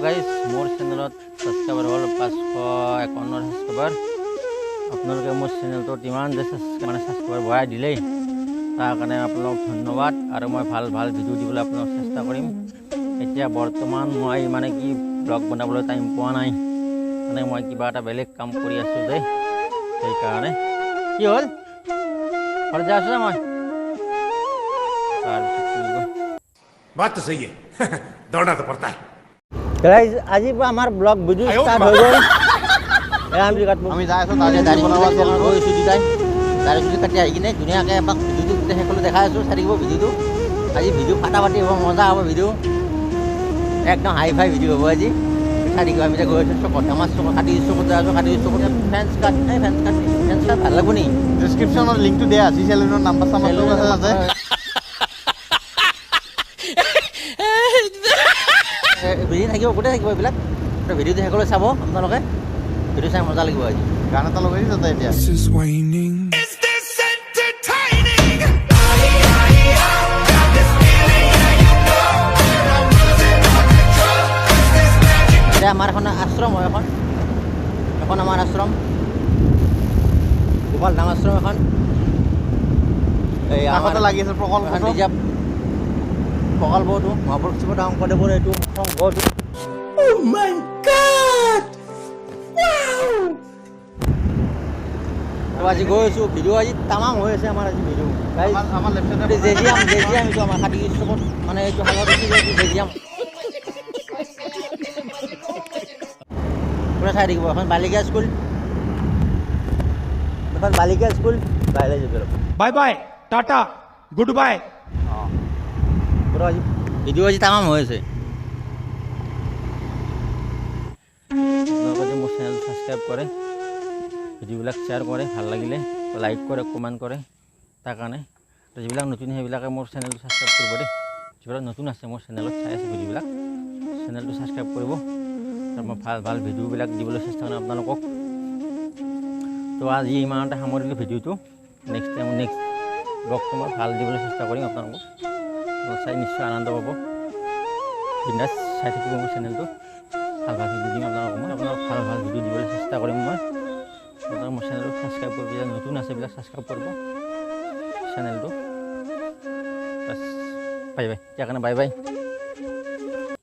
Guys মোৰ চেনেলত subscriber হ'ল 551 ছাবস্ক্ৰাইবাৰ। আপোনালোকে মোৰ চেনেলটোত ইমান যে ছাবস্ক্ৰাইবাৰ বঢ়াই দিলেই তাৰ কাৰণে আপোনালোক ধন্যবাদ। আৰু মই ভাল ভাল ভিডিঅ' দিবলৈ আপোনালোক চেষ্টা কৰিম। এতিয়া বৰ্তমান মই মানে কি ব্লগ বনাবলৈ টাইম পোৱা নাই, মানে মই কিবা এটা বেলেগ কাম কৰি আছোঁ যে সেইকাৰণে। কি হ'ল ঘৰত যাই আছোঁ মই बात तो सही है दौड़ना तो पड़ता है। আজিৰ পৰা আমাৰ ব্লগ ভিডিঅ' ষ্টাৰ্ট হৈ গ'ল। আমি যাই আছোঁ দাড়ি গৈছোঁ দুটাই দাড়ি চুলি কাটি আহি কিনে ধুনীয়াকৈ আমাক ভিডিঅ'টো গোটেই শেষলৈ দেখাই আছোঁ। চাই থাকিব ভিডিঅ'টো। আজি ভিডিঅ' ফাটা পাতি হ'ব, মজা হ'ব ভিডিঅ', একদম হাই ফাই ভিডিঅ' হ'ব আজি। চাই থাকিব। আমি এতিয়া গৈ আছোঁ চকত, আমাৰ চকত কাটি চকত যাই আছোঁ। কাটি চকত ফেন্স কাট ভাল লাগিব নি? ডিছক্ৰিপশ্যনত লিংকটো দিয়া আছে, চেনেলৰ নাম্বাৰ চাম্বাৰ আছে। ভিডিঅ' থাকিব, গোটেই থাকিব এইবিলাক। ভিডিঅ'টো শেষলৈ চাব আপোনালোকে, ভিডিঅ' চাই মজা লাগিব আজি। গান এটা লগাই দিছোঁ এতিয়া। এতিয়া আমাৰ এখন আশ্ৰম হয়, এখন আমাৰ আশ্ৰম, গোপাল ধাম আশ্ৰম এখন। এই কাষতে লাগি আছে প্ৰকল্পটো। নিজা প্ৰকল্পটো মহাপুৰুষ শ্ৰীমন্ত শংকৰদেৱৰ এইটো সংঘটো। আজি গৈ আছোঁ, ভিডিঅ' আজি তামাম হৈ আছে আমাৰ আজি ভিডিঅ'। আমাৰ লেফ্ট জেজিয়াম এইটো আমাৰ কাটি চকত, মানে এইটো হালত জেজিয়াম পুৰা চাই থাকিব। এখন বালিকা স্কুল, বাহিৰে যাব। Bye bye tata goodbye. পুৰা আজি ভিডিঅ' আজি তামাম হৈ আছে। আপোনালোকে মোৰ চেনেলটো ছাবস্ক্ৰাইব কৰে, ভিডিঅ'বিলাক শ্বেয়াৰ কৰে, ভাল লাগিলে লাইক কৰে, কমেণ্ট কৰে। তাৰ কাৰণে যিবিলাক নতুন সেইবিলাকে মোৰ চেনেলটো ছাবস্ক্ৰাইব কৰিব দেই। যিবিলাক নতুন আছে মোৰ চেনেলত চাই আছে ভিডিঅ'বিলাক, চেনেলটো ছাবস্ক্ৰাইব কৰিব। আৰু মই ভাল ভাল ভিডিঅ'বিলাক দিবলৈ চেষ্টা কৰিম আপোনালোকক। তো আজি ইমানতে সামৰিলোঁ ভিডিঅ'টো। নেক্সট ব্লগটো মই ভাল দিবলৈ চেষ্টা কৰিম আপোনালোকক। চাই নিশ্চয় আনন্দ পাব। বিন্দাছ চাই থাকিব মোৰ চেনেলটো। ভাল ভাল ভিডিঅ' দিম আপোনালোকক। আপোনালোকক ভাল ভাল ভিডিঅ' দিবলৈ চেষ্টা কৰিম মই। আপোনালোকে মোৰ চেনেলটো ছাবস্ক্ৰাইব কৰিব, যিবিলাক নতুন আছে এইবিলাক ছাবস্ক্ৰাইব কৰিব চেনেলটো। বাছ বাই বাই, এতিয়া কাৰণে বাই বাই।